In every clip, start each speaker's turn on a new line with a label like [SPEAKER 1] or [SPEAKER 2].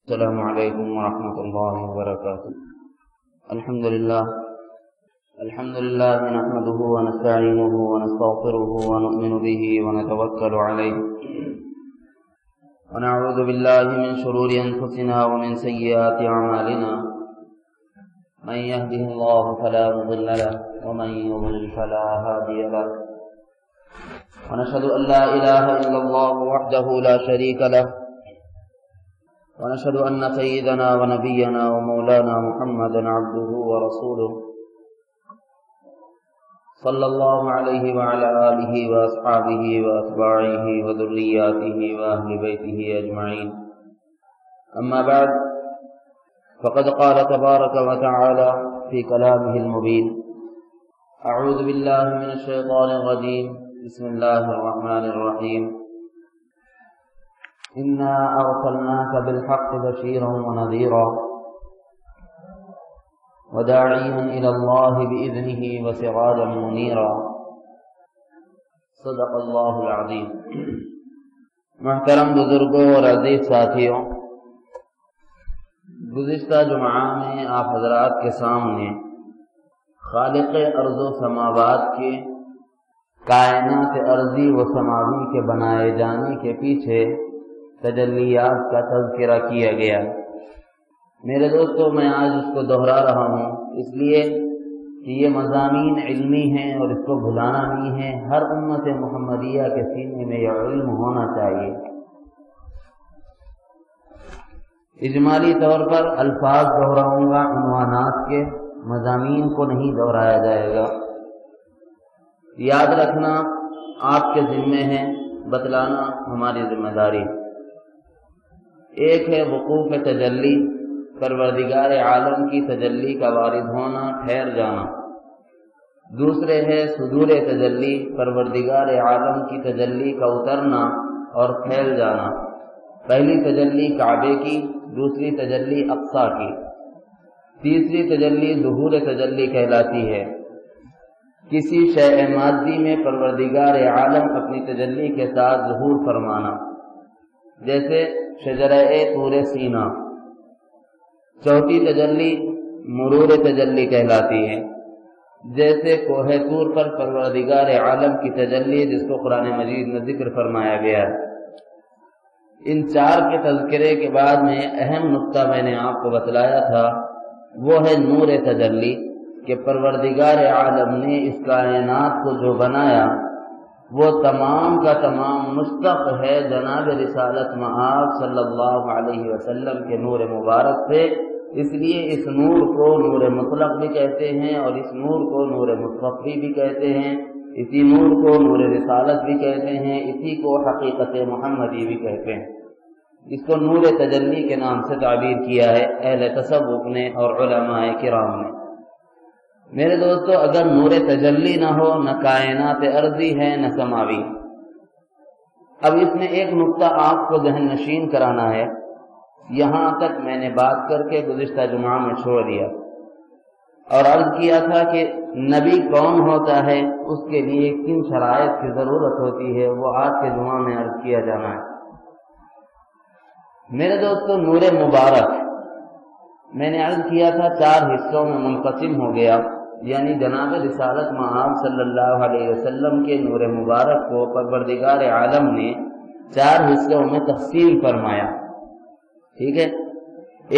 [SPEAKER 1] السلام علیکم ورحمۃ اللہ وبرکاتہ۔ الحمد للہ نحمده ونستعینه ونستغفره ونؤمن به ونتوکل علیہ ونعوذ باللہ من شرور انفسنا ومن سیئات اعمالنا، من يهده اللہ فلا مضل له ومن يضلل فلا هادی له، ونشهد ان لا الہ الا اللہ وحدہ لا شریک له، ونشهد أن سيدنا ونبينا ومولانا محمدا عبده ورسوله صلى الله عليه وعلى آله وأصحابه وأتباعه وذرياته وأهل بيته أجمعين، أما بعد، فقد قال تبارك وتعالى في كلامه المبين: أعوذ بالله من الشيطان الرجيم، بسم الله الرحمن الرحيم، إنا أرسلناك بالحق بشيرا ونذيرا وداعيا إلى الله بإذنه وسراجا منيرا، صدق اللہ العظیم۔ محترم بزرگوں اور عزیز ساتھیوں، گزشتہ جمعہ میں آپ حضرات کے سامنے خالق ارض و سماوات کے کائنات ارضی و سماوی کے بنائے جانے کے پیچھے تجلیات کا تذکرہ کیا گیا۔ میرے دوستو، میں آج اس کو دہرا رہا ہوں اس لیے کہ یہ مضامین علمی ہیں اور اس کو بھلانا نہیں ہے۔ ہر امت محمدیہ کے سینے میں یہ علم ہونا چاہیے۔ اجمالی طور پر الفاظ دہراؤں گا، عنوانات کے، مضامین کو نہیں دہرایا جائے گا۔ یاد رکھنا آپ کے ذمے ہے، بتلانا ہماری ذمہ داری۔ ایک ہے وقوف تجلی، پروردگار عالم کی تجلی کا وارد ہونا، ٹھہر جانا۔ دوسرے ہے صدور تجلی، پروردگار عالم کی تجلی کا اترنا اور پھیل جانا۔ پہلی تجلی کعبے کی، دوسری تجلی اقصیٰ کی، تیسری تجلی ظہور تجلی کہلاتی ہے۔ کسی شیء مادی میں پروردگار عالم اپنی تجلی کے ساتھ ظہور فرمانا، جیسے شجرہ طور سینا۔ چوتھی تجلی مرور تجلی کہلاتی ہے، جیسے کوہ طور پر پروردگار عالم کی تجلی، جس کو قرآن مجید میں ذکر فرمایا گیا ہے۔ ان چار کے تذکرے کے بعد میں اہم نقطہ میں نے آپ کو بتلایا تھا، وہ ہے نور تجلی، کہ پروردگار عالم نے اس کائنات کو جو بنایا وہ تمام کا تمام مشتق ہے جناب رسالت مآب صلی اللہ علیہ وسلم کے نور مبارک سے۔ اس لیے اس نور کو نور مطلق بھی کہتے ہیں اور اس نور کو نور متوفی بھی کہتے ہیں، اسی نور کو نور رسالت بھی کہتے ہیں، اسی کو حقیقت محمدی بھی کہتے ہیں۔ اس کو نور تجلی کے نام سے تعبیر کیا ہے اہل تصوف نے اور علماء کرام نے۔ میرے دوستو، اگر نور تجلی نہ ہو، نہ کائنات ارضی ہے نہ سماوی۔ اب اس میں ایک نقطہ آپ کو ذہن نشین کرانا ہے، یہاں تک میں نے بات کر کے گزشتہ جمعہ میں چھوڑ دیا اور عرض کیا تھا کہ نبی کون ہوتا ہے، اس کے لیے کن شرائط کی ضرورت ہوتی ہے، وہ آج کے جمعہ میں عرض کیا جانا ہے۔ میرے دوستو، نور مبارک میں نے عرض کیا تھا 4 حصوں میں منقسم ہو گیا، یعنی جناب رسالت مآب صلی اللہ علیہ وسلم کے نور مبارک کو پروردگار عالم نے 4 حصوں میں تقسیم فرمایا، ٹھیک ہے۔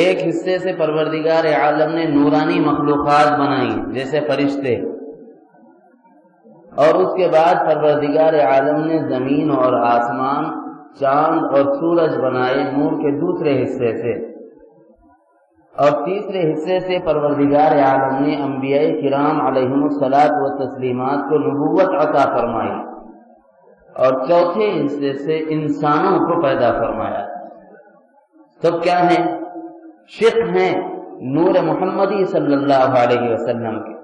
[SPEAKER 1] ایک حصے سے پروردگار عالم نے نورانی مخلوقات بنائی، جیسے فرشتے، اور اس کے بعد پروردگار عالم نے زمین اور آسمان، چاند اور سورج بنائے نور کے دوسرے حصے سے، اور تیسرے حصے سے پروردگار عالم نے انبیاء کرام علیہم الصلاۃ و تسلیمات کو نبوت عطا فرمائی، اور چوتھے حصے سے انسانوں کو پیدا فرمایا۔ سب کیا ہیں؟ شق ہیں نور محمدی صلی اللہ علیہ وسلم کے۔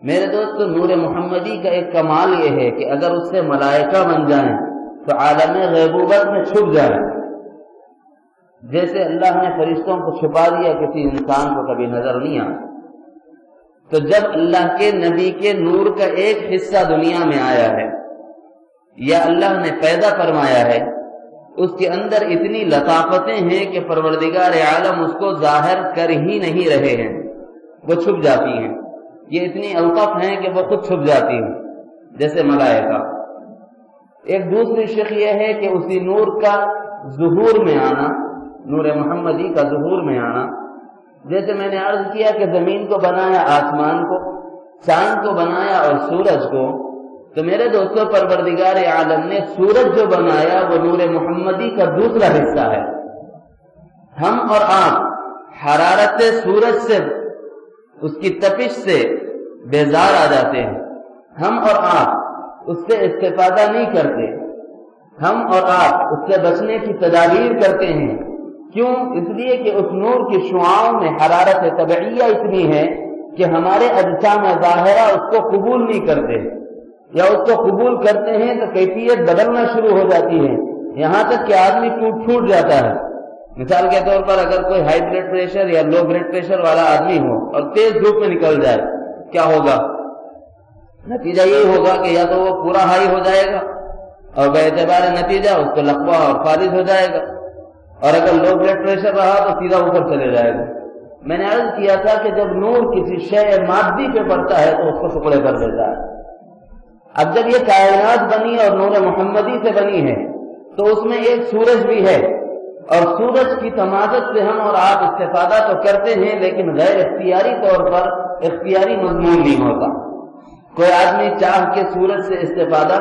[SPEAKER 1] میرے دوستو، نور محمدی کا ایک کمال یہ ہے کہ اگر اس سے ملائکہ بن جائیں تو عالم غیبوبت میں چھپ جائیں، جیسے اللہ نے فرشتوں کو چھپا دیا، کسی انسان کو کبھی نظر نہیں آتا۔ تو جب اللہ کے نبی کے نور کا ایک حصہ دنیا میں آیا ہے یا اللہ نے پیدا فرمایا ہے، اس کے اندر اتنی لطافتیں ہیں کہ پروردگار عالم اس کو ظاہر کر ہی نہیں رہے ہیں، وہ چھپ جاتی ہیں. یہ اتنی الطف ہیں کہ وہ خود چھپ جاتی ہیں جیسے ملائکہ. ایک دوسری شق یہ ہے کہ اسی نور کا ظہور میں آنا، نور محمدی کا ظہور میں آنا. جیسے میں نے عرض کیا کہ زمین کو بنایا، آسمان کو، چاند کو بنایا اور سورج کو، تو میرے دوستوں پروردگار عالم نے سورج جو بنایا وہ نور محمدی کا دوسرا حصہ ہے. ہم اور آپ حرارت سورج سے، اس کی تپش سے بیزار آ جاتے ہیں. ہم اور آپ اس سے استفادہ نہیں کرتے. ہم اور آپ اس سے بچنے کی تدابیر کرتے ہیں. کیوں؟ اس لیے کہ اس نور کی شعاؤں میں حرارت طبعیہ اتنی ہے کہ ہمارے اجسام ظاہرہ اس کو قبول نہیں کرتے، یا اس کو قبول کرتے ہیں تو کیفیت بدلنا شروع ہو جاتی ہے، یہاں تک کہ آدمی ٹوٹ جاتا ہے. مثال کے طور پر اگر کوئی ہائی بلڈ پریشر یا لو بلڈ پریشر والا آدمی ہو اور تیز دھوپ میں نکل جائے، کیا ہوگا؟ نتیجہ یہی ہوگا کہ یا تو وہ پورا ہائی ہو جائے گا اور بے اعتبار نتیجہ اس کو لقوہ اور فالج ہو جائے گا، اور اگر لو بلڈ پریشر رہا تو سیدھا اوپر چلے جائے گا. میں نے عرض کیا تھا کہ جب نور کسی شے مادی پہ پڑتا ہے تو اس کو ٹکڑے کر دیتا ہے. اب جب یہ کائنات بنی اور نور محمدی سے بنی ہے تو اس میں ایک سورج بھی ہے، اور سورج کی تمازت سے ہم اور آپ استفادہ تو کرتے ہیں لیکن غیر اختیاری طور پر، اختیاری مضمون نہیں ہوتا. کوئی آدمی چاہ کے سورج سے استفادہ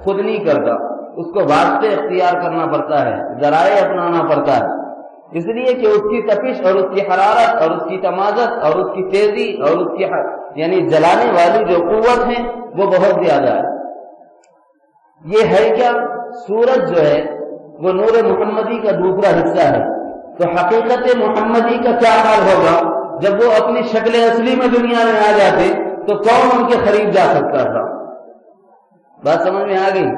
[SPEAKER 1] خود نہیں کرتا، اس کو واسطے اختیار کرنا پڑتا ہے، ذرائع اپنانا پڑتا ہے. اس لیے کہ اس کی تپش اور اس کی حرارت اور اس کی تمازت اور اس کی تیزی اور اس کی یعنی جلانے والی جو قوت ہے وہ بہت زیادہ ہے. یہ ہے کیا؟ سورج جو ہے وہ نور محمدی کا دوسرا حصہ ہے. تو حقیقت محمدی کا کیا حال ہوگا جب وہ اپنی شکل اصلی میں دنیا میں آ جاتے تو کون ان کے قریب جا سکتا تھا؟ بات سمجھ میں آ گئی؟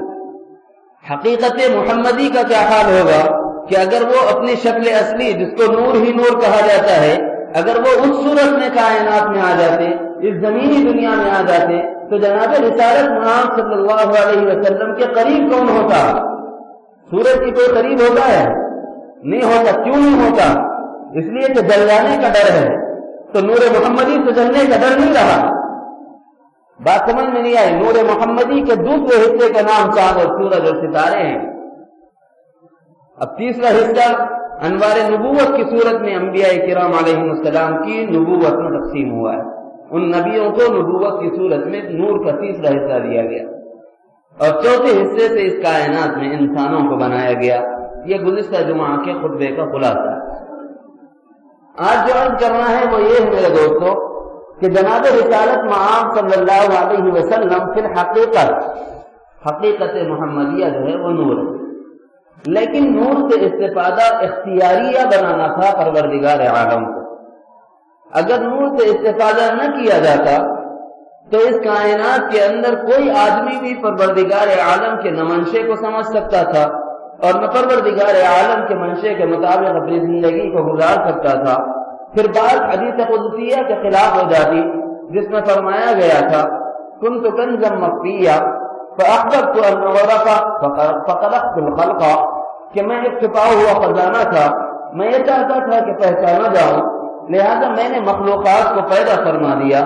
[SPEAKER 1] حقیقت محمدی کا کیا حال ہوگا کہ اگر وہ اپنی شکل اصلی، جس کو نور ہی نور کہا جاتا ہے، اگر وہ اس صورت میں کائنات میں آ جاتے، اس زمینی دنیا میں آ جاتے، تو جناب رسالت محمد صلی اللہ علیہ وسلم کے قریب کون ہوتا؟ سورج کی کوئی قریب ہوتا ہے؟ نہیں ہوتا. کیوں نہیں ہوتا؟ اس لیے کہ جل جانے کا ڈر ہے. تو نور محمدی سے جلنے کا ڈر نہیں رہا. بات سمجھ میں نہیں آئی؟ نور محمدی کے دوسرے حصے کا نام چاند اور سورج اور ستارے ہیں. اب تیسرا حصہ انوار نبوت کی صورت میں انبیاء کرام علیہ السلام کی نبوت میں تقسیم ہوا ہے. ان نبیوں کو نبوت کی صورت میں نور کا تیسرا حصہ دیا گیا، اور چوتھے حصے سے اس کائنات میں انسانوں کو بنایا گیا. یہ گزشتہ جمعہ کے خطبے کا خلاصہ ہے. آج جو عرض کرنا ہے وہ یہ ہے میرے دوستو کہ جناب رسالت مآب صلی اللہ علیہ وسلم فی الحقیقت، حقیقت محمدیہ جو ہے وہ نور ہے، لیکن نور سے استفادہ اختیاریہ بنانا تھا پروردگار عالم کو. اگر نور سے استفادہ نہ کیا جاتا تو اس کائنات کے اندر کوئی آدمی بھی پروردگار عالم کے نہ منشے کو سمجھ سکتا تھا اور نہ پروردگار عالم کے منشے کے مطابق اپنی زندگی کو گزار سکتا تھا. پھر بات حدیث قدسیہ کے خلاف ہو جاتی جس میں فرمایا گیا تھا کنت کنزا مخفیا فاحببت ان اعرف فخلقت الخلق، کہ میں ایک چھپا ہوا خزانہ تھا، میں یہ چاہتا تھا کہ پہچانا جاؤں، لہذا میں نے مخلوقات کو پیدا فرما دیا.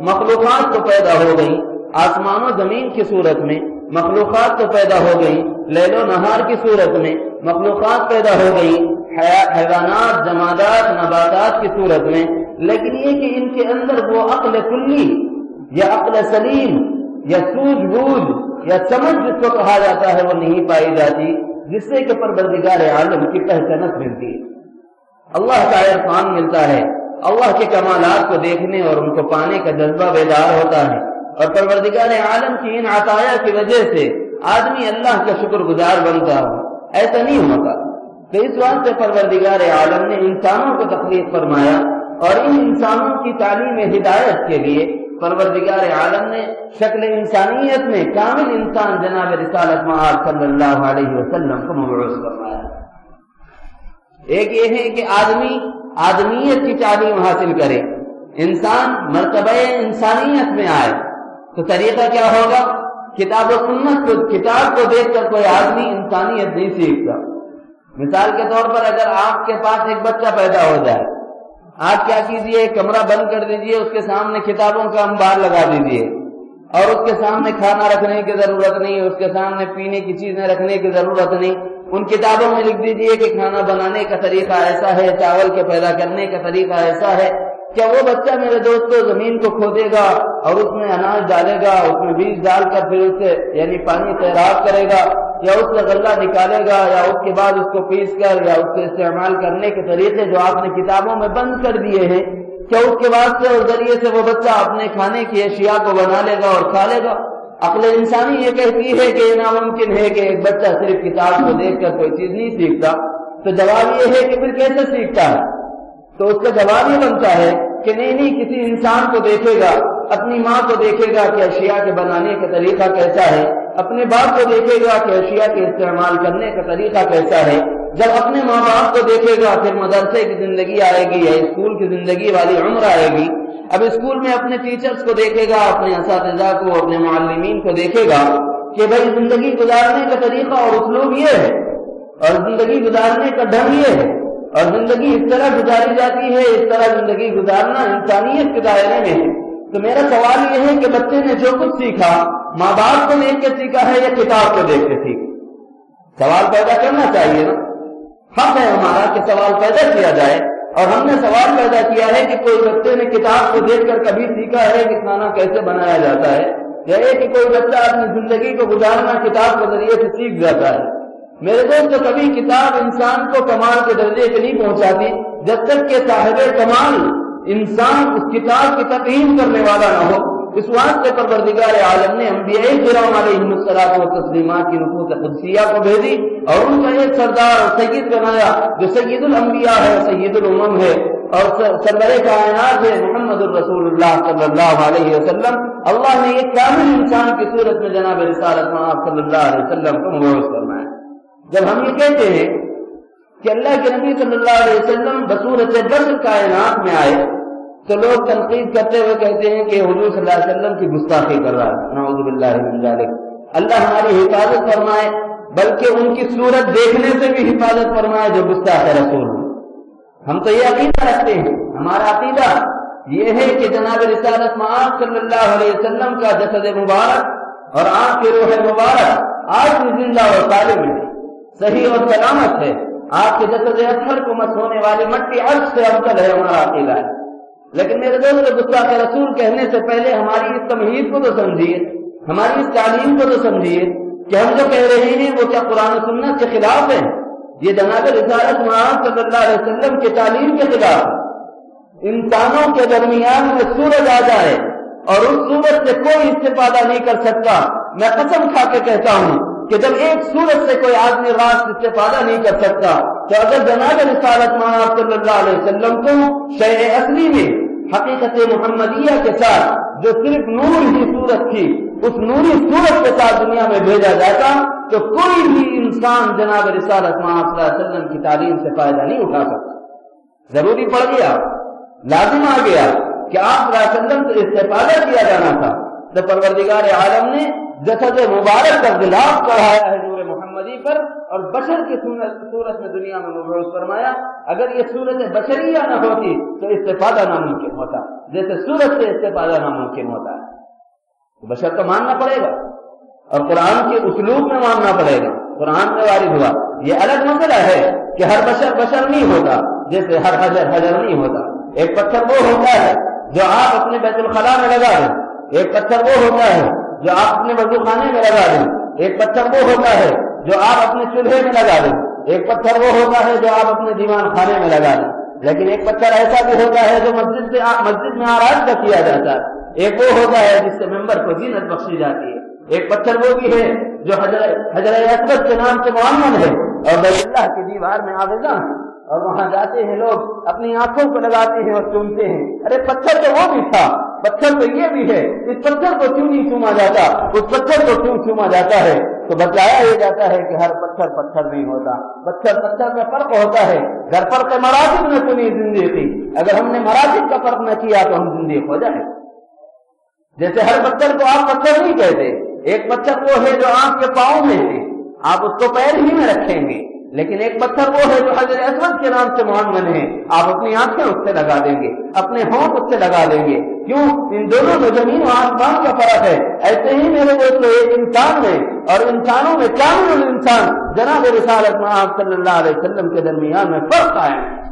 [SPEAKER 1] مخلوقات تو پیدا ہو گئی آسمان و زمین کی صورت میں، مخلوقات تو پیدا ہو گئی لیل و نہار کی صورت میں، مخلوقات پیدا ہو گئی حیوانات، جمادات، نباتات کی صورت میں، لیکن یہ کہ ان کے اندر وہ عقل کلی یا عقل سلیم یا سوجھ بوجھ یا سمجھ جس کو کہا جاتا ہے وہ نہیں پائی جاتی، جس سے کہ پروردگار عالم کی پہچانت ملتی ہے، اللہ کا عرفان ملتا ہے، اللہ کے کمالات کو دیکھنے اور ان کو پانے کا جذبہ بیدار ہوتا ہے، اور پروردگار عالم کی ان عطایا کی وجہ سے آدمی اللہ کا شکر گزار بنتا ہو. ایسا نہیں ہوتا. تو اس واسطے پروردگار عالم نے انسانوں کو تخلیق فرمایا، اور ان انسانوں کی تعلیم ہدایت کے لیے پروردگار عالم نے شکل انسانیت میں کامل انسان جناب رسالت مآب صلی اللہ علیہ وسلم کو مبعوث فرمایا. ایک یہ ہے کہ آدمی آدمیت کی تعلیم حاصل کرے، انسان مرتبہ انسانیت میں آئے. تو طریقہ کیا ہوگا؟ کتاب و سنت کو، کتاب کو دیکھ کر کوئی آدمی انسانیت نہیں سیکھتا، مثال کے طور پر اگر آپ کے پاس ایک بچہ پیدا ہو جائے، آپ کیا کیجئے، ایک کمرہ بند کر دیجئے، اس کے سامنے کتابوں کا انبار لگا دیجئے، اور اس کے سامنے کھانا رکھنے کی ضرورت نہیں، اس کے سامنے پینے کی چیزیں رکھنے کی ضرورت نہیں، ان کتابوں میں لکھ دیجئے کہ کھانا بنانے کا طریقہ ایسا ہے، چاول کے پیدا کرنے کا طریقہ ایسا ہے۔ کیا وہ بچہ میرے دوستوں زمین کو کھودے گا اور اس میں اناج ڈالے گا، اس میں بیج ڈال کر پھر اسے یعنی پانی سیراب کرے گا، یا اس سے غلہ نکالے گا، یا اس کے بعد اس کو پیس کر یا اس سے استعمال کرنے کے طریقے جو آپ نے کتابوں میں بند کر دیے ہیں، کیا اس کے بعد سے اس ذریعے سے وہ بچہ اپنے کھانے کی اشیاء کو بنا لے گا اور کھا لے گا؟ عقل انسانی یہ کہتی ہے کہ یہ ناممکن ہے کہ ایک بچہ صرف کتاب کو دیکھ کر کوئی چیز نہیں سیکھتا۔ تو جواب یہ ہے کہ پھر کیسے سیکھتا ہے؟ تو اس کا جواب یہ بنتا ہے کہ نہیں، کسی انسان کو دیکھے گا، اپنی ماں کو دیکھے گا کہ اشیاء کے بنانے کا طریقہ کیسا ہے، اپنے باپ کو دیکھے گا کہ اشیاء کے استعمال کرنے کا طریقہ کیسا ہے۔ جب اپنے ماں باپ کو دیکھے گا پھر مدرسے کی زندگی آئے گی یا اسکول کی زندگی والی عمر آئے گی۔ اب اسکول میں اپنے ٹیچرز کو دیکھے گا، اپنے اساتذہ کو، اپنے معلمین کو دیکھے گا کہ بھائی زندگی گزارنے کا طریقہ اور اسلوب یہ ہے، اور زندگی گزارنے کا ڈھنگ یہ ہے، اور زندگی اس طرح گزاری جاتی ہے، اس طرح زندگی گزارنا انسانیت کے دائرے میں ہے۔ تو میرا سوال یہ ہے کہ بچے نے جو کچھ سیکھا ماں باپ کو دیکھ کے سیکھا ہے یا کتاب کو دیکھ کے سیکھا؟ سوال پیدا کرنا چاہیے نا، حق ہے ہمارا کہ سوال پیدا کیا جائے، اور ہم نے سوال پیدا کیا ہے کہ کوئی بچے نے کتاب کو دیکھ کر کبھی سیکھا ہے کہ کھانا کیسے بنایا جاتا ہے، یا کہ کوئی بچہ اپنی زندگی کو گزارنا کتاب کے ذریعے سے سیکھ جاتا ہے؟ میرے دوست، کبھی کتاب انسان کو کمال کے درجے کے نہیں پہنچاتی جب تک کہ صاحب کمال انسان اس کتاب کی تقسیم کرنے والا نہ ہو۔ اس واسطے پروردگار عالم نے انبیاء کرام علیہم الصلوۃ والتسلیمات کی نفوس قدسیہ کو بھیجی اور ان کا ایک سردار اور سید بنایا جو سید الانبیاء ہے، سید الامم ہے، اور سرور کائنات ہے، محمد الرسول اللہ صلی اللہ علیہ وسلم۔ اللہ نے ایک کامل انسان کی صورت میں جناب رسالت آپ صلی اللہ علیہ وسلم کو مبعوث فرمایا۔ جب ہم یہ کہتے ہیں کہ اللہ کے نبی صلی اللہ علیہ وسلم بصورت بشر کائنات میں آئے تو لوگ تنقید کرتے ہوئے کہتے ہیں کہ حضور صلی اللہ علیہ وسلم کی گستاخی کر رہا ہے، نعوذ باللہ من ذالک۔ اللہ ہماری حفاظت فرمائے، بلکہ ان کی صورت دیکھنے سے بھی حفاظت فرمائے جو گستاخ رسول ہیں۔ ہم تو یہ عقیدہ رکھتے ہیں، ہمارا عقیدہ یہ ہے کہ جناب رسالت مآب صلی اللہ علیہ وسلم کا جسد مبارک اور آپ کی روح مبارک آج بھی زندہ اور سالم ہے، صحیح اور سلامت ہے۔ آپ کے جسد اطہر کو مس ہونے والی مٹی عرش سے افضل ہے، ہمارا عقیدہ ہے۔ لیکن میرے دوست، گستاخ رسول کہنے سے پہلے ہماری اس تمہید کو تو سمجھیے، ہماری اس تعلیم کو تو سمجھیے کہ ہم جو کہہ رہے ہیں وہ کیا قرآن و سنت کے خلاف ہے؟ یہ جناب رسالت مآب صلی اللہ علیہ وسلم کی تعلیم کے خلاف ہے۔ انسانوں کے درمیان میں سورج آ جائے اور اس سورج سے کوئی استفادہ نہیں کر سکتا، میں قسم کھا کے کہتا ہوں کہ جب ایک سورج سے کوئی آدمی راست استفادہ نہیں کر سکتا تو اگر جناب رسالت مآب صلی اللہ علیہ وسلم کو شیء اصلی میں حقیقت محمدیہ کے ساتھ جو صرف نور ہی صورت تھی، اس نوری صورت کے ساتھ دنیا میں بھیجا جاتا تو کوئی بھی انسان جناب رسالت مآب صلی اللہ علیہ وسلم کی تعلیم سے فائدہ نہیں اٹھا سکتا۔ ضروری پڑ گیا، لازم آ گیا کہ آپ صلی اللہ علیہ وسلم سے استفادہ کیا جانا تھا۔ تو پروردگار عالم نے جسد مبارک کا غلاف چڑھایا ہے نور محمدی پر اور بشر کی صورت میں دنیا میں مبعوث فرمایا۔ اگر یہ صورت بشریہ نہ ہوتی تو استفادہ ناممکن ہوتا، جیسے صورت سے استفادہ ناممکن ہوتا ہے۔ تو بشر کو ماننا پڑے گا اور قرآن کے اسلوب میں ماننا پڑے گا، قرآن میں وارد ہوا۔ یہ الگ مسئلہ ہے کہ ہر بشر بشر نہیں ہوتا، جیسے ہر حجر حجر نہیں ہوتا۔ ایک پتھر وہ ہوتا ہے جو آپ اپنے بیت الخلاء میں لگا دیں، ایک پتھر وہ ہوتا ہے جو آپ اپنے وضو خانے میں لگا دیں، ایک پتھر وہ ہوتا ہے جو آپ اپنے چولہے میں لگا دیں، ایک پتھر وہ ہوتا ہے جو آپ اپنے دیوان خانے میں لگا دیں۔ لیکن ایک پتھر ایسا بھی ہوتا ہے جو مسجد میں آراج کا کیا جاتا ہے، ایک وہ ہوتا ہے جس سے ممبر کو زینت بخشی جاتی ہے، ایک پتھر وہ بھی ہے جو حجر اسود کے نام سے معمر ہے اور بیت اللہ کی دیوار میں آویزاں ہے، اور وہاں جاتے ہیں لوگ اپنی آنکھوں کو لگاتے ہیں اور چومتے ہیں۔ ارے پتھر تو وہ بھی تھا، پتھر تو یہ بھی ہے، اس پتھر کو کیوں نہیں چوما جاتا، اس پتھر کو کیوں چوما جاتا ہے؟ تو بتلایا یہ جاتا ہے کہ ہر پتھر پتھر نہیں ہوتا، پتھر میں فرق ہوتا ہے۔ اگر فرق مراتب میں سنی زندگی، اگر ہم نے مراتب کا فرق نہ کیا تو ہم زندگی ہو جائے۔ جیسے ہر پتھر کو آپ پتھر نہیں کہتے، ایک پتھر وہ ہے جو آپ کے پاؤں میں ہے، آپ اس کو پیر ہی میں رکھیں گے، لیکن ایک پتھر وہ ہے جو حجر اسود کے نام سے معین ہے، آپ اپنی آنکھیں اس سے لگا دیں گے، اپنے ہونٹ اس سے لگا دیں گے، کیوں؟ ان دونوں میں زمین و آسمان کا فرق ہے۔ ایسے ہی میرے دوستو ایک انسان میں اور انسانوں میں کامل الانسان جناب رسالت مآب صلی اللہ علیہ وسلم کے درمیان میں فرق قائم ہے۔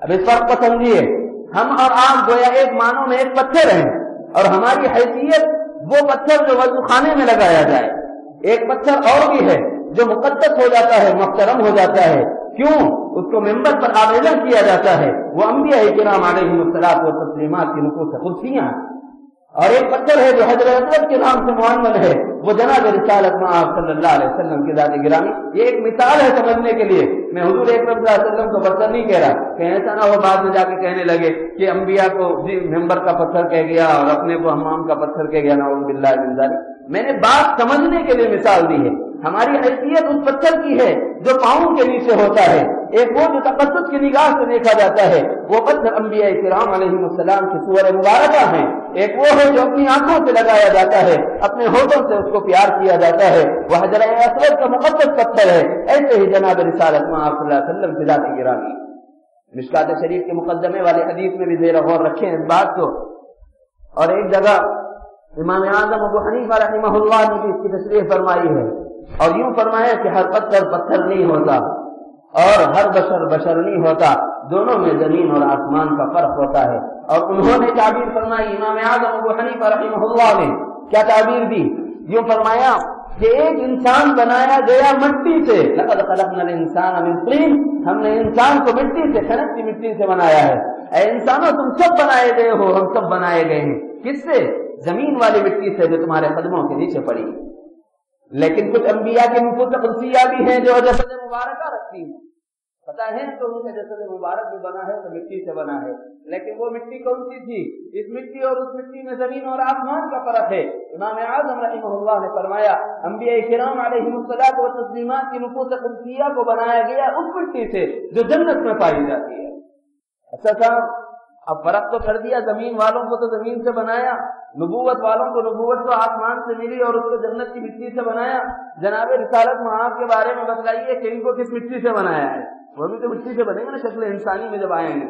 [SPEAKER 1] اب اس فرق کو سمجھیے، ہم اور آپ گویا ایک معنوں میں ایک پتھر ہیں، اور ہماری حیثیت وہ پتھر جو وضو خانے میں لگایا جائے۔ ایک پتھر اور بھی ہے جو مقدس ہو جاتا ہے، محترم ہو جاتا ہے، کیوں؟ اس کو ممبر پر آویزن کیا جاتا ہے، وہ انبیاء کرام علیہم الصلاۃ والتسلیمات کی نفوس قدسیاں۔ اور ایک پتھر ہے جو حجر اسود کے نام سے معین ہے، وہ جناب رسالت مآب صلی اللہ علیہ وسلم کی ذات گرامی۔ یہ ایک مثال ہے سمجھنے کے لیے، میں حضور اکرم صلی اللہ علیہ وسلم کو پتھر نہیں کہہ رہا کہ ایسا نہ ہو بعد میں جا کے کہنے لگے کہ انبیاء کو ممبر کا پتھر کہہ گیا اور اپنے کو حمام کا پتھر کہہ گیا، نعوذ باللہ من ذالک۔ میں نے بات سمجھنے کے لیے مثال دی ہے۔ ہماری حیثیت اس پتھر کی ہے جو پاؤں کے نیچے ہوتا ہے، ایک وہ جو تقدس کی نگاہ سے دیکھا جاتا ہے، وہ پتھر انبیاء کرام علیہم السلام کی صور مبارکہ ہیں۔ ایک وہ ہے جو اپنی آنکھوں سے لگایا جاتا ہے، اپنے ہونٹوں سے اس کو پیار کیا جاتا ہے، وہ حجر اسود کا مقدس پتھر ہے۔ ایسے ہی جناب رسالت مآب صلی اللہ علیہ وسلم کی ذات گرامی۔ مشکات شریف کے مقدمے والے حدیث میں بھی زیر غور رکھیں اس بات کو۔ اور ایک جگہ امام اعظم ابو حنیفہ رحمہ اللہ نے بھی اس کی تشریح فرمائی ہے، اور یوں فرمایا کہ ہر پتھر پتھر نہیں ہوتا اور ہر بشر بشر نہیں ہوتا، دونوں میں زمین اور آسمان کا فرق ہوتا ہے۔ اور انہوں نے تعبیر فرمائی، امام اعظم ابو حنیفہ رحمہ اللہ نے کیا تعبیر دی؟ یوں فرمایا کہ ایک انسان بنایا گیا مٹی سے، لقد خلقنا الانسان من طین، ہم نے انسان کو مٹی سے، کھنک کی مٹی سے بنایا ہے۔ اے انسانوں تم سب بنائے گئے ہو، ہم سب بنائے گئے ہیں، کس سے؟ زمین والی مٹی سے جو تمہارے قدموں کے نیچے پڑی۔ لیکن کچھ انبیاء کی نفوس قدسیہ بھی ہیں جو جسد مبارکہ رکھتی ہیں، پتہ ہے تو ان کا جسد مبارک بھی بنا ہے تو مٹی سے بنا ہے، لیکن وہ مٹی کون سی تھی؟ اس مٹی اور اس مٹی میں زمین اور آسمان کا فرق ہے۔ امام اعظم رحمہ اللہ نے فرمایا انبیاء کرام علیہم الصلاۃ والتسلیمات کی نفوس قدسیہ کو بنایا گیا اس مٹی سے جو جنت میں پائی جاتی ہے۔ اچھا تھا، اب فرق تو کر دیا، زمین والوں کو تو زمین سے بنایا، نبوت والوں کو نبوت تو آسمان سے ملی اور اس کو جنت کی مٹی سے بنایا۔ جناب رسالت مآب کے بارے میں بتلائیے کہ ان کو کس مٹی سے بنایا ہے؟ وہ بھی تو مٹی سے بنے گا نا، شکل انسانی میں جب آئیں گے۔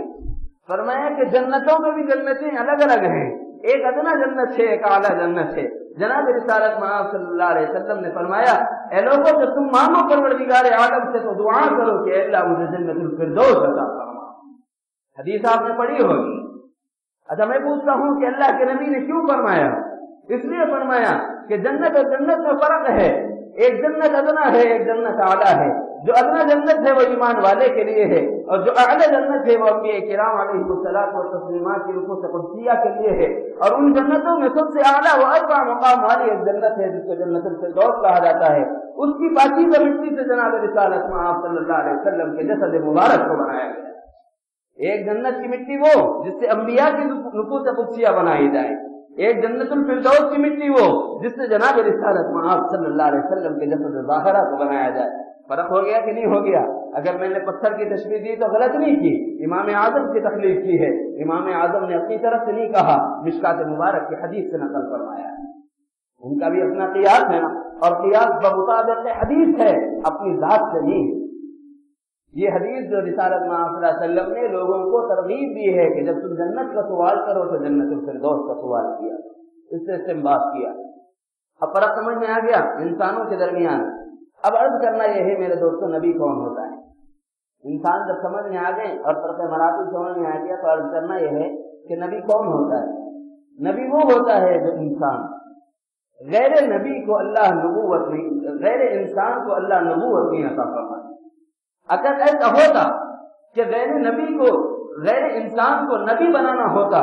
[SPEAKER 1] فرمایا کہ جنتوں میں بھی جنتیں الگ الگ ہیں، ایک ادنا جنت ہے، ایک اعلیٰ جنت ہے۔ جناب رسالت مآب صلی اللہ علیہ وسلم نے فرمایا اے لوگوں کہ تم مانگو پروردگار عالم سے تو دعا کرو کہ اے اللہ مجھے جنت الفردوس عطا فرما۔ حدیث آپ نے پڑھی ہوگی۔ اچھا میں پوچھتا ہوں کہ اللہ کے نبی نے کیوں فرمایا؟ اس لیے فرمایا کہ جنت اور جنت میں فرق ہے، ایک جنت ادنا ہے، ایک جنت اعلیٰ ہے۔ جو ادنا جنت ہے وہ ایمان والے کے لیے ہے، اور جو اعلیٰ جنت ہے وہ انبیاء کرام علیہم الصلاۃ والتسلیمات کی نفوس قدسیہ کے لیے ہے۔ اور ان جنتوں میں سب سے اعلیٰ و ارفع مقام والی ایک جنت ہے جس کو جنت الفردوس کہا جاتا ہے۔ اس کی پاکیزہ مٹی سے جناب رسالت مآب صلی اللہ علیہ وسلم کے جسد مبارک کو بنایا گیا۔ ایک جنت کی مٹی وہ جس سے انبیاء کی نفوس قدسیہ بنائی جائے، ایک جنت الفردوس کی مٹی وہ جس سے جناب رسالت مآب صلی اللہ علیہ وسلم کے جسد ظاہرہ کو بنایا جائے۔ فرق ہو گیا کہ نہیں ہو گیا؟ اگر میں نے پتھر کی تشبیہ دی تو غلط نہیں کی، امام اعظم کی تخلیق کی ہے، امام اعظم نے اپنی طرف سے نہیں کہا، مشکات مبارک کی حدیث سے نقل فرمایا ہے۔ ان کا بھی اپنا قیاس ہے نا، اور قیاس بمطابق حدیث ہے، اپنی ذات سے نہیں۔ یہ حدیث جو رسالت مآب صلی اللہ علیہ وسلم نے لوگوں کو ترغیب دی ہے کہ جب تم جنت کا سوال کرو تو جنت الفردوس کا سوال کیا، اس سے استنباط کیا۔ اب فرق سمجھ میں آ گیا انسانوں کے درمیان۔ اب عرض کرنا یہ ہے میرے دوستوں، نبی کون ہوتا ہے؟ انسان جب سمجھ میں آ گئے اور فرق مراتب سمجھ میں آ گیا تو عرض کرنا یہ ہے کہ نبی کون ہوتا ہے؟ نبی وہ ہوتا ہے جو انسان، غیر نبی کو اللہ نبوت نہیں، غیر انسان کو اللہ نبوت نہیں عطا فرمائے۔ اگر ایسا ہوتا کہ غیر نبی کو، غیر انسان کو نبی بنانا ہوتا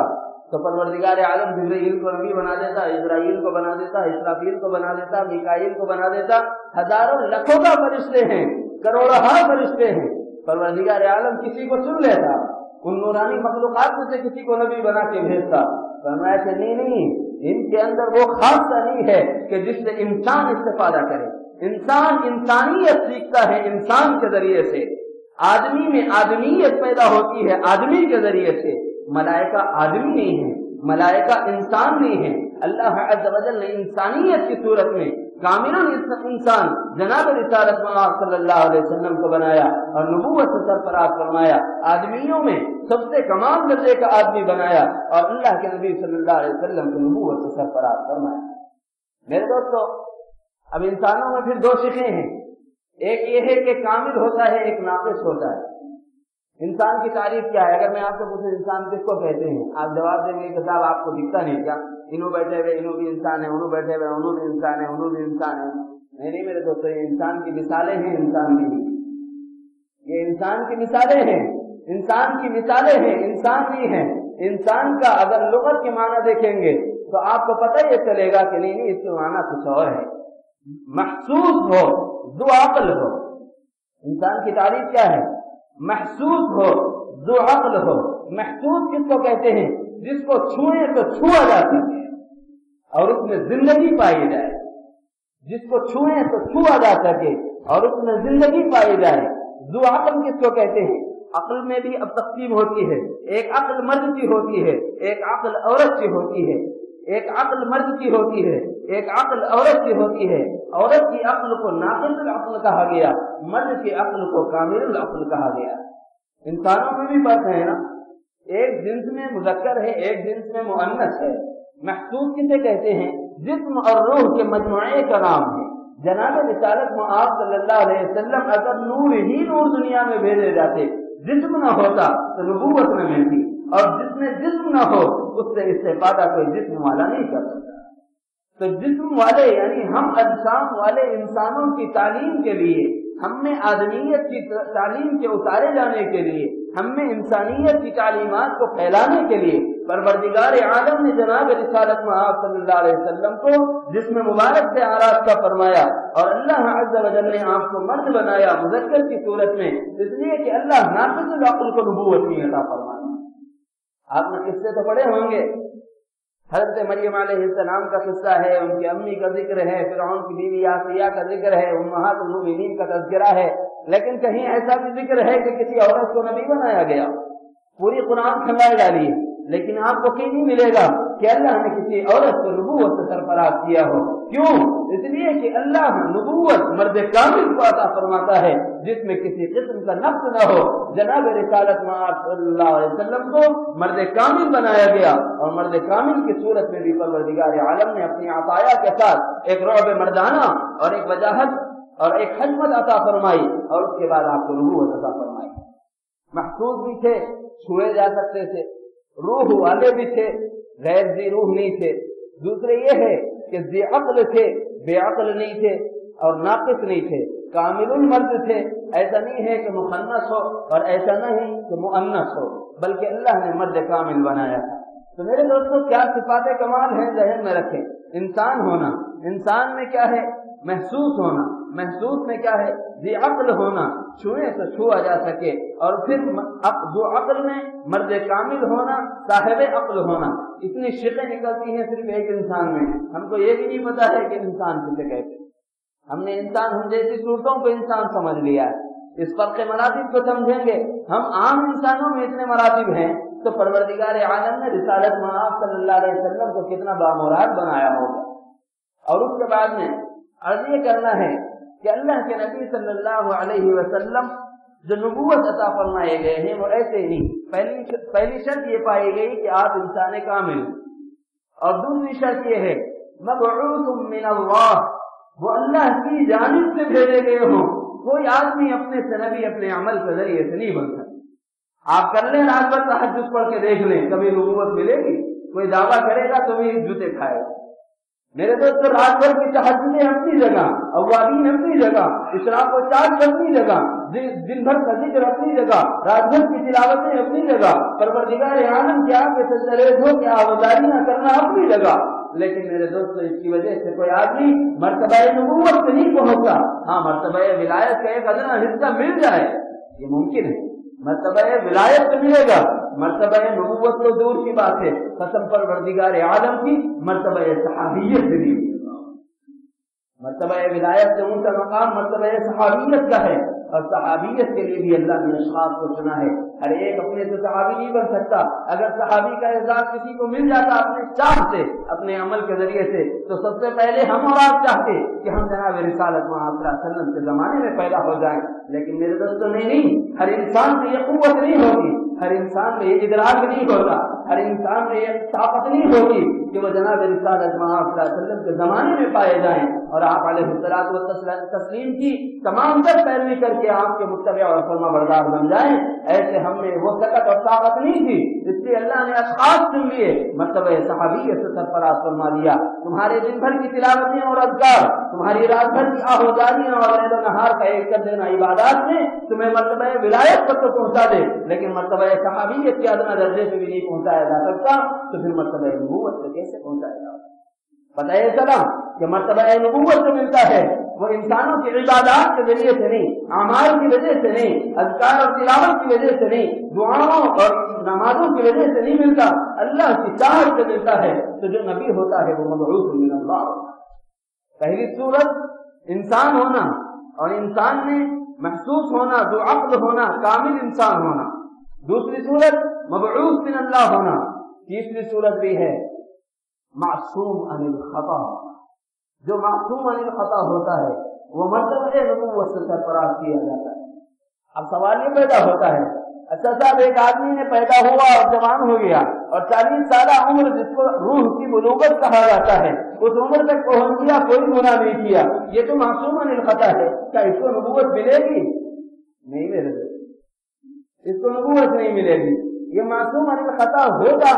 [SPEAKER 1] تو پروردگار عالم جبرائیل کو نبی بنا دیتا، اسرائیل کو بنا دیتا، اسرافیل کو بنا دیتا، میکائیل کو بنا دیتا۔ ہزاروں لاکھوں کا فرشتے ہیں، کروڑوں فرشتے ہیں، پروردگار عالم کسی کو چن لیتا، ان نورانی مخلوقات میں سے کسی کو نبی بنا کے بھیجتا۔ فرمایا کہ نہیں، ان کے اندر وہ خاصہ نہیں ہے کہ جس سے انسان استفادہ کرے۔ انسان انسانیت سیکھتا ہے انسان کے ذریعے سے، آدمی میں آدمیت پیدا ہوتی ہے آدمی کے ذریعے سے۔ ملائکہ آدمی نہیں ہے، ملائکہ انسان نہیں ہے۔ اللہ عز و جل نے انسانیت کی صورت میں کامل انسان جناب رسالت مآب صلی اللہ علیہ وسلم کو بنایا اور نبوت سے سرفراز فرمایا، آدمیوں میں سب سے کمال درجے کا آدمی بنایا اور اللہ کے نبی صلی اللہ علیہ وسلم کو نبوت سے سرفراز فرمایا۔ میرے دوستو، اب انسانوں میں پھر دو شقیں ہیں، ایک یہ ہے کہ کامل ہوتا ہے، ایک ناقص ہوتا ہے۔ انسان کی تعریف کیا ہے؟ اگر میں آپ سے پوچھوں انسان کس کو کہتے ہیں، آپ جواب دیں گے کہ صاحب آپ کو دکھتا نہیں کیا، انہوں بیٹھے ہوئے انہوں بھی انسان ہے، انہوں بیٹھے ہوئے انہوں بھی انسان ہے، انہوں بھی انسان ہے۔ نہیں میرے دوستو، یہ انسان کی مثالیں ہیں، انسان کی یہ انسان کی مثالیں ہیں، انسان کی مثالیں ہیں، انسان بھی ہیں۔ انسان کا اگر لغت کے معنی دیکھیں گے تو آپ کو پتہ یہ چلے گا کہ نہیں اس کے معنی کچھ اور ہے، محسوس ہو، ذو عقل ہو۔ انسان کی تعریف کیا ہے؟ محسوس ہو، ذو عقل ہو۔ محسوس کس کو کہتے ہیں؟ جس کو چھوئے تو چھوا جا سکے اور اس میں زندگی پائی جائے، جس کو چھوئے تو چھوا جا سکے اور اس میں زندگی پائی جائے۔ ذو عقل کس کو کہتے ہیں؟ عقل میں بھی اب تقسیم ہوتی ہے، ایک عقل مرد کی ہوتی ہے، ایک عقل عورت کی ہوتی ہے، ایک عقل مرد کی ہوتی ہے، ایک عقل عورت کی ہوتی ہے۔ عورت کی عقل کو ناقص العقل کہا گیا، مرد کی عقل کو کامل العقل کہا گیا۔ انسانوں میں بھی فرق ہے نا، ایک جنس میں مذکر ہے، ایک جنس میں مؤنث ہے۔ محسوس کسے کہتے ہیں؟ جسم اور روح کے مجموعے کا نام ہے۔ جناب رسالت مآب صلی اللہ علیہ وسلم اگر نور ہی نور دنیا میں بھیجے جاتے، جسم نہ ہوتا تو نبوت نہ ملتی، اور جس میں جسم نہ ہو اس سے استفادہ کوئی جسم والا نہیں کر سکتا۔ تو جسم والے یعنی ہم اجسام والے انسانوں کی تعلیم کے لیے، ہم میں آدمیت کی تعلیم کے اتارے جانے کے لیے، ہم میں انسانیت کی تعلیمات کو پھیلانے کے لیے پروردگار عالم نے جناب رسالت مآب صلی اللہ علیہ وسلم کو جسم مبارک سے آراستہ فرمایا، اور اللہ عز و جل نے آپ کو مرد بنایا مذکر کی صورت میں، اس لیے کہ اللہ ناقص العقل کو نبوت کی عطا فرمایا۔ آپ نے قصے تو پڑھے ہوں گے، حضرت مریم علیہ السلام کا قصہ ہے، ان کی امی کا ذکر ہے، فرعون کی بیوی آسیہ کا ذکر ہے، امہات المؤمنین کا تذکرہ ہے، لیکن کہیں ایسا بھی ذکر ہے کہ کسی عورت کو نبی بنایا گیا۔ پوری قرآن کھلائے ڈالی ہے، لیکن آپ کو کہیں نہیں ملے گا کہ اللہ نے کسی عورت کو نبوت سے سرفراز کیا ہو۔ کیوں؟ اس لیے کہ اللہ نبوت مرد کامل کو عطا فرماتا ہے جس میں کسی قسم کا نقص نہ ہو۔ جناب رسالت مآب صلی اللہ علیہ وسلم کو مرد کامل بنایا گیا، اور مرد کامل کی صورت میں بھی پروردگار عالم نے اپنی عطایا کے ساتھ ایک رعب مردانہ اور ایک وجاہت اور ایک حکمت عطا فرمائی، اور اس کے بعد آپ کو نبوت عطا فرمائی۔ محسوس بھی تھے، چھوئے جا سکتے تھے، روح والے بھی تھے، غیر ذی روح نہیں تھے۔ دوسرے یہ ہے کہ ذی عقل تھے، بے عقل نہیں تھے اور ناقص نہیں تھے، کامل المرد تھے۔ ایسا نہیں ہے کہ مخنث ہو اور ایسا نہیں کہ مؤنث ہو، بلکہ اللہ نے مرد کامل بنایا۔ تو میرے دوستو، کیا صفات کمال ہیں ذہن میں رکھیں۔ انسان ہونا، انسان میں کیا ہے؟ محسوس ہونا، محسوس میں کیا ہے؟ ذی عقل ہونا، چھوئے تو چھوا جا سکے، اور پھر ذو عقل میں مرد کامل ہونا، صاحب عقل ہونا۔ اتنی شقیں نکلتی ہیں صرف ایک انسان میں، ہم کو یہ بھی نہیں پتا ہے کہ انسان کسے کہتے ہیں۔ ہم نے انسان ہم جیسی صورتوں کو انسان سمجھ لیا ہے۔ اس فرق مراتب کو سمجھیں گے، ہم عام انسانوں میں اتنے مراتب ہیں، تو پروردگار عالم نے رسالت مآب صلی اللہ علیہ وسلم کو کتنا بامراد بنایا ہوگا۔ اور اس کے بعد میں عرض یہ کرنا ہے کہ اللہ کے نبی صلی اللہ علیہ وسلم جو نبوت عطا فرمائے گئے ہیں وہ ایسے ہی، پہلی شرط یہ پائی گئی کہ آپ انسان کامل، اور دوسری شرط یہ ہے مبعوث من اللہ، وہ اللہ کی جانب سے بھیجے گئے ہوں۔ کوئی آدمی اپنے سے نبی اپنے عمل کے ذریعے سے نہیں بن سکتا۔ آپ کر لیں رات بھر تہجد پڑھ کے دیکھ لیں، کبھی نبوت ملے گی؟ کوئی دعویٰ کرے گا تو بھی جوتے کھائے گا۔ میرے دوست، رات بھر کی تہجدیں اپنی جگہ، اوابین اپنی جگہ، اشراق و چاند اپنی جگہ، دن بھر کا ذکر اپنی جگہ، رات بھر کی تلاوتیں اپنی جگہ، پروردگار عالم کے آگے سجدے ہو کے آوازاریاں کرنا اپنی جگہ۔ لیکن میرے دوستو، اس کی وجہ سے کوئی آدمی مرتبہ نبوت سے نہیں پہنچتا۔ ہاں، مرتبہ ولایت کا ایک ادنا حصہ مل جائے، یہ ممکن ہے، مرتبہ ولایت سے ملے گا، مرتبہ نبوت تو دور کی بات ہے، قسم پروردگار عالم کی مرتبہ صحابیت سے بھی، مرتبہ ولایت سے اونچا مقام مرتبہ صحابیت کا ہے، اور صحابیت کے لیے بھی اللہ نے اشخاص کو چنا ہے۔ ہر ایک اپنے سے صحابی نہیں بن سکتا. اگر صحابی کا اعزاز کسی کو مل جاتا اپنے چاہ سے، اپنے عمل کے ذریعے سے، تو سب سے پہلے ہم اور آپ چاہتے کہ ہم جناب رسالت محمد صلی اللہ علیہ وسلم کے زمانے میں پیدا ہو جائیں. لیکن میرے دوستوں نہیں، ہر انسان میں یہ قوت نہیں ہوگی، ہر انسان میں یہ ادراک نہیں ہوتا، ہر انسان میں یہ طاقت نہیں ہوگی کہ وہ جناب رسالت محمد صلی اللہ علیہ وسلم کے زمانے میں پائے جائیں اور آپ علیہ الصلوۃ والتسلیم کی تمام تر پیروی کر کے آپ کے متبع اور فرما بردار بن جائیں. ایسے ہم میں وہ طاقت اور طاقت نہیں تھی، اس لیے اللہ نے اشخاص چن لیے، مرتبہ صحابیت سے سرفراز فرما دیا. تمہارے دن بھر کی تلاوتیں اور اذکار، تمہاری رات بھر کی آہوازیاں اور لیل و نہار کا ایک کر دینا عبادات میں تمہیں مرتبہ ولایت پر تو پہنچا دے، لیکن مرتبہ صحابیت کے ادنا درجے سے بھی نہیں پہنچایا جا سکتا، تو پھر مرتبہ نبوت سے کیسے پہنچایا جا سکتا؟ پتہ یہ چلا کہ مرتبہ نبوت جو ملتا ہے وہ انسانوں کی عبادات کے ذریعے سے نہیں، اعمال کی وجہ سے نہیں، اذکار اور تلاوت کی وجہ سے نہیں، دعاؤں اور نمازوں کی وجہ سے نہیں ملتا، اللہ کی چاہت سے ملتا ہے. تو جو نبی ہوتا ہے وہ مبعوث من اللہ. پہلی صورت انسان ہونا اور انسان میں محسوس ہونا، ذو عقل ہونا، کامل انسان ہونا. دوسری صورت مبعوث من اللہ ہونا. تیسری صورت بھی ہے معصوم عن الخطا. جو معصوم عن الخطا ہوتا ہے وہ مرتبہ نبوت سے سرفراز کیا جاتا ہے. اب سوال یہ پیدا ہوتا ہے، اچھا صاحب ایک آدمی نے پیدا ہوا اور جوان ہو گیا اور 40 سالہ عمر جس کو روح کی بلوغت کہا جاتا ہے، اس عمر تک پہنچ گیا، کوئی گناہ نہیں کیا، یہ تو معصوم عن الخطا ہے، کیا اس کو نبوت ملے گی؟ نہیں ملے گی، اس کو نبوت نہیں ملے گی. یہ معصوم عن الخطا ہوگا،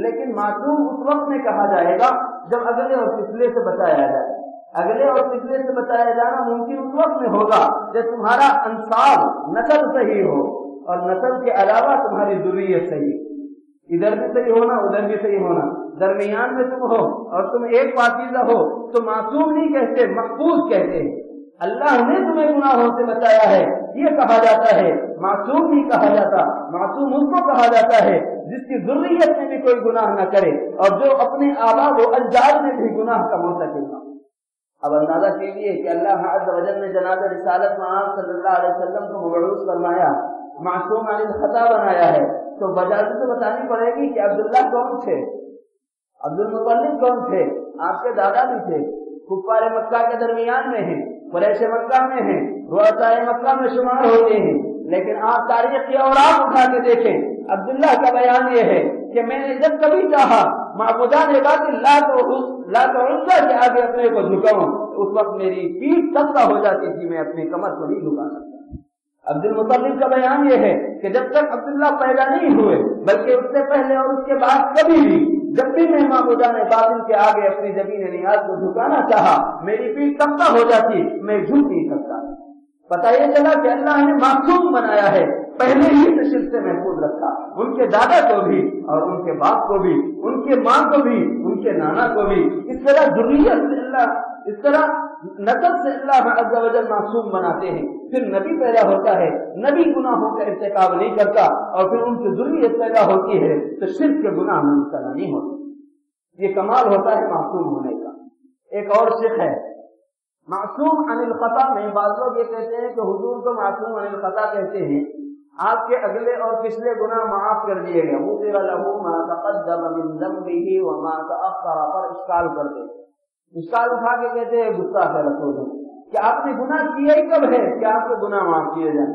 [SPEAKER 1] لیکن معصوم اس وقت میں کہا جائے گا جب اگلے اور پچھلے سے بچایا جائے. اگلے اور پچھلے سے بچایا جانا ممکن اس وقت میں ہوگا جب تمہارا انصاب نسل صحیح ہو اور نسل کے علاوہ تمہاری ذریت صحیح، ادھر بھی صحیح ہونا ادھر بھی صحیح ہونا، درمیان میں تم ہو اور تم ایک پاکیزہ ہو. تو معصوم نہیں کہتے، محفوظ کہتے ہیں. اللہ نے تمہیں گناہوں سے بچایا ہے یہ کہا جاتا ہے، معصوم نہیں کہا جاتا. معصوم اس کو کہا جاتا ہے جس کی ذریت میں بھی کوئی گناہ نہ کرے اور جو اپنے آبا و اجداد میں بھی گناہ کا مرتکب نہ. اب اندازہ کیجیے کہ اللہ عز و جل نے جناب رسالت محمد صلی اللہ علیہ وسلم کو مبعوث فرمایا، معصوم عن الخطا بنایا ہے، تو وجہ تو بتانی پڑے گی کہ عبداللہ کون تھے، عبد المطلب کون تھے، آپ کے دادا بھی تھے، کفار مکہ کے درمیان میں ہیں، قریش مکہ میں ہیں، رؤساء مکہ میں شمار ہوتے ہیں. لیکن آپ تاریخ کی اوراق اٹھا کے دیکھیں، عبداللہ کا بیان یہ ہے کہ میں نے جب کبھی چاہا معبودان باطل لا تو عزا کے آگے اپنے کو جھکاؤں، اس وقت میری پیٹھ تختہ ہو جاتی تھی، میں اپنی کمر کو نہیں جھکا سکتا. عبد المطلب کا بیان یہ ہے کہ جب تک عبداللہ پیدا نہیں ہوئے بلکہ اس سے پہلے اور اس کے بعد کبھی بھی جب بھی میں معبودان باطل کے آگے اپنی زمین نیاز کو جھکانا چاہا میری پیٹھ تختہ ہو جاتی، میں جھک نہیں سکتا. پتہ یہ چلا کہ اللہ نے معصوم بنایا ہے، پہلے ہی سے شرک سے محفوظ رکھا، ان کے دادا کو بھی اور ان کے باپ کو بھی، ان کے ماں کو بھی، ان کے نانا کو بھی. اس طرح ذریت سے اللہ، اس طرح نسل سے اللہ عز و جل معصوم بناتے ہیں. پھر نبی پیدا ہوتا ہے، نبی گناہوں کا ارتکاب نہیں کرتا اور پھر ان کی ذریت پیدا ہوتی ہے تو شرک کے گناہ میں مبتلا نہیں ہوتے. یہ کمال ہوتا ہے معصوم ہونے کا. ایک اور شرک ہے معصوم عن الخطا میں. بعض لوگ یہ کہتے ہیں کہ حضور کو معصوم عن الخطا کہتے ہیں، آپ کے اگلے اور پچھلے گناہ معاف کر دیے گئے، غفر له ما تقدم من ذنبه وما تأخر. پر اشکال کرتے، اشکال اٹھا کے کہتے ہیں گستاخ رسول ہیں کہ آپ نے گناہ کیا ہی کب ہے کہ آپ کے گناہ معاف کیے جائیں.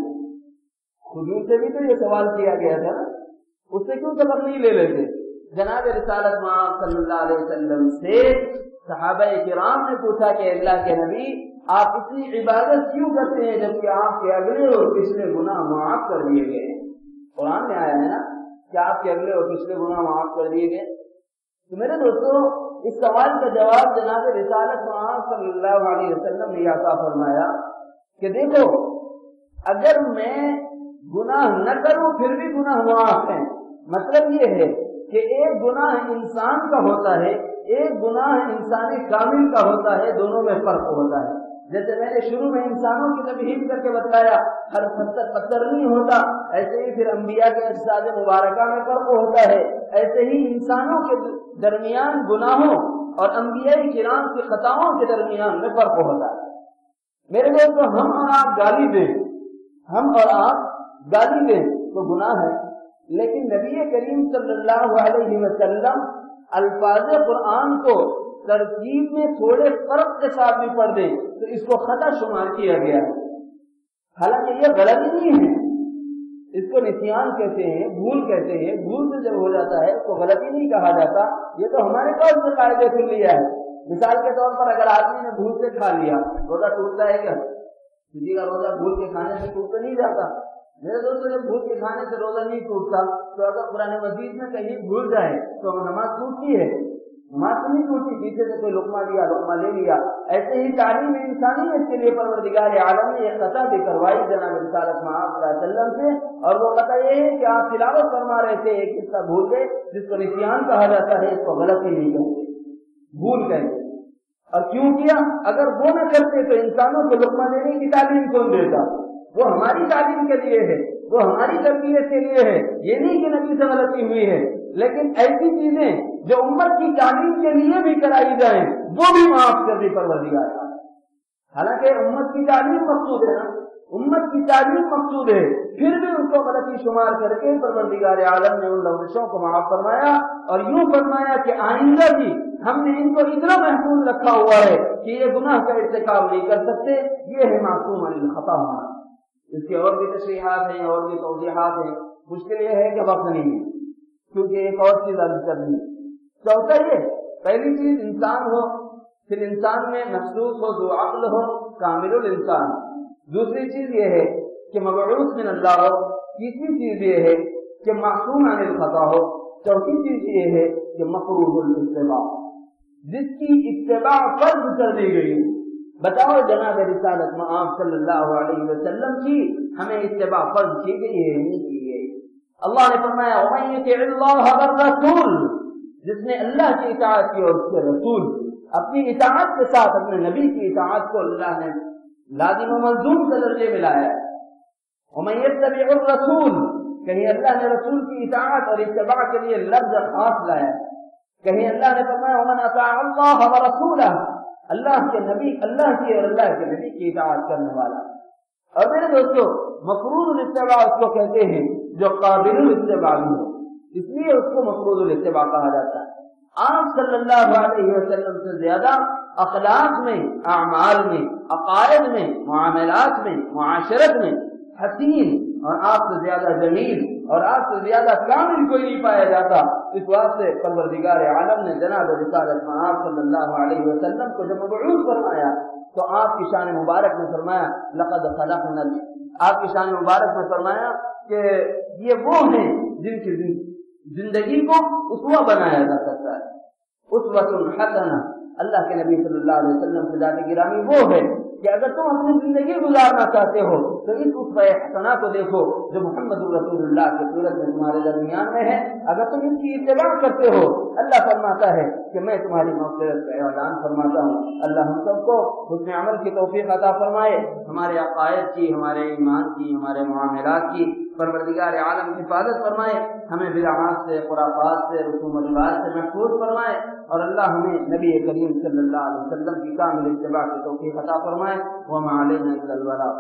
[SPEAKER 1] حضور سے بھی تو یہ سوال کیا گیا تھا نا، اس سے کیوں سبق نہیں لے لیتے؟ جناب رسالت محمد صلی اللہ علیہ وسلم سے صحابہ کرام نے پوچھا کہ اللہ کے نبی آپ اتنی عبادت کیوں کرتے ہیں جبکہ آپ کے اگلے اور پچھلے گناہ معاف کر دیے گئے ہیں؟ قرآن میں آیا ہے نا کہ آپ کے اگلے اور پچھلے گناہ معاف کر دیے گئے. تو میرے دوستو اس سوال کا جواب جناب رسالت محمد صلی اللہ علیہ وسلم نے عطا فرمایا کہ دیکھو اگر میں گناہ نہ کروں پھر بھی گناہ معاف ہیں. مطلب یہ ہے کہ ایک گناہ انسان کا ہوتا ہے، ایک گناہ انسانی کامل کا ہوتا ہے، دونوں میں فرق ہوتا ہے. جیسے میں نے شروع میں انسانوں کی تمہید کر کے بتایا ہر پتھر نہیں ہوتا، ایسے ہی پھر انبیاء کے اجساد مبارکہ میں فرق ہوتا ہے، ایسے ہی انسانوں کے درمیان گناہوں اور انبیاء کرام کی خطاؤں کے درمیان میں فرق ہوتا ہے. میرے دوستو ہم اور آپ گالی دیں، ہم اور آپ گالی دیں تو گناہ ہے، لیکن نبی کریم صلی اللہ علیہ وسلم الفاظ قرآن کو ترتیب میں تھوڑے فرق کے ساتھ بھی پڑھ دیں تو اس کو خطا شمار کیا گیا ہے، حالانکہ یہ غلطی نہیں ہے، اس کو نسیان کہتے ہیں، بھول کہتے ہیں، بھول سے جب ہو جاتا ہے تو غلطی نہیں کہا جاتا، یہ تو ہمارے پاس سے قاعدے سے لیا ہے۔ مثال کے طور پر اگر آدمی نے بھول سے کھا لیا، روزہ ٹوٹتا ہے کیا؟ کسی کا روزہ بھول کے کھانے سے ٹوٹ نہیں جاتا۔ میرے دوستوں جب بھول کے کھانے سے روزہ نہیں ٹوٹتا تو اگر قرآن مجید میں کہیں بھول جائے تو نماز ٹوٹتی ہے؟ نماز تو نہیں ٹوٹتی، پیچھے سے کوئی لقمہ لیا، لقمہ لے لیا۔ ایسے ہی تعلیم انسانیت کے لیے پروردگار عالم نے ایک قطع بھی کروائی جناب رسالت محمد صلی اللہ علیہ وسلم سے، اور وہ قطع یہ ہے کہ آپ تلاوت فرما رہے تھے، ایک حصہ بھول گئے جس کو نسیان کہا جاتا ہے، اس کو غلطی نہیں کہتے، بھول کہتے۔ اور کیوں کیا؟ اگر وہ نہ کرتے تو انسانوں کو لقمہ دینے کی تعلیم کون دیتا؟ وہ ہماری تعلیم کے لیے ہے، وہ ہماری تربیت کے لیے ہے، یہ نہیں کہ نبی سے غلطی ہوئی ہے، لیکن ایسی چیزیں جو امت کی تعلیم کے لیے بھی کرائی جائیں وہ بھی معاف کر دی پروردگار۔ حالانکہ امت کی تعلیم مقصود ہے نا، امت کی تعلیم مقصود ہے، پھر بھی ان کو غلطی شمار کر کے پروردگار عالم نے ان لغزشوں کو معاف فرمایا، اور یوں فرمایا کہ آئندہ بھی ہم نے ان کو اتنا محفوظ رکھا ہوا ہے کہ یہ گناہ کا ارتکاب نہیں کر سکتے۔ یہ ہے معصوم عن الخطا ہونا۔ اس کی اور بھی تشریحات ہیں اور بھی توضیحات ہیں، مشکل یہ ہے کہ وقت نہیں ہے کیونکہ ایک اور چیز عرض کرنی ہے۔ چوتھا یہ، پہلی چیز انسان ہو، پھر انسان میں محسوس ہو، ذو عقل ہو، کامل الانسان۔ دوسری چیز یہ ہے کہ مبعوث من اللہ ہو۔ تیسری چیز یہ ہے کہ معصوم عن الخطا ہو۔ چوتھی چیز یہ ہے کہ مفروض الاتباع، جس کی اتباع فرض کر دی گئی۔ بتاؤ جناب رسالت مآب صلی اللہ علیہ وسلم کی ہمیں اتباع فرض کی گئی ہے نہیں کی گئی؟ اللہ نے فرمایا وَمَن يُطِعِ اللَّهَ وَالرَّسُولَ، جس نے اللہ کی اطاعت کی اور اس کے رسول، اپنی اطاعت کے ساتھ اپنے نبی کی اطاعت کو اللہ نے لازم و ملزوم کے درجے میں لایا ہے۔ وَمَن يَتَّبِعِ الرَّسُولَ، کہیں اللہ نے رسول کی اطاعت اور اتباع کے لیے لفظ خاص لایا ہے، کہیں اللہ نے فرمایا وَمَنْ أَطَاعَ اللَّهَ وَرَسُولَهُ، اللہ کے نبی، اللہ کی اور اللہ کے نبی کی اطاعت کرنے والا۔ اور میرے دوستو، مفروض الاتباع اس کو کہتے ہیں جو قابل الاتباع بھی ہو، اس لیے اس کو مفروض الاتباع کہا جاتا ہے۔ آپ صلی اللہ علیہ وسلم سے زیادہ اخلاق میں، اعمال میں، عقائد میں، معاملات میں، معاشرت میں حسین اور آپ سے زیادہ جمیل اور آپ سے زیادہ کامل کوئی نہیں پایا جاتا۔ اس واسطے پروردگار عالم نے جناب رسالت مآب صلی اللہ علیہ وسلم کو جب مبعوث فرمایا تو آپ کی شان مبارک میں فرمایا لقد خلقنا، آپ کی شان مبارک میں فرمایا کہ یہ وہ ہیں جن کی زندگی کو اسوہ بنایا جا سکتا ہے۔ اسوۃ حسنہ، اللہ کے نبی صلی اللہ علیہ وسلم سے ذات گرامی وہ ہے کہ اگر تم اپنی زندگی گزارنا چاہتے ہو تو اس اسوہ حسنہ کو دیکھو جو محمد رسول اللہ کی صورت میں تمہارے درمیان میں ہے۔ اگر تم اس کی اتباع کرتے ہو، اللہ فرماتا ہے کہ میں تمہاری مغفرت کا اعلان فرماتا ہوں۔ اللہ ہم سب کو حسن عمل کی توفیق عطا فرمائے، ہمارے عقائد کی، ہمارے ایمان کی، ہمارے معاملات کی پروردگار عالم حفاظت فرمائے، ہمیں بدعات سے، خرافات سے، رسوم و رواج سے محفوظ فرمائے، اور اللہ ہمیں نبی کریم صلی اللہ علیہ وسلم کی کامل اتباع کی توفیق عطا فرمائے۔ وما علینا الا البلاغ۔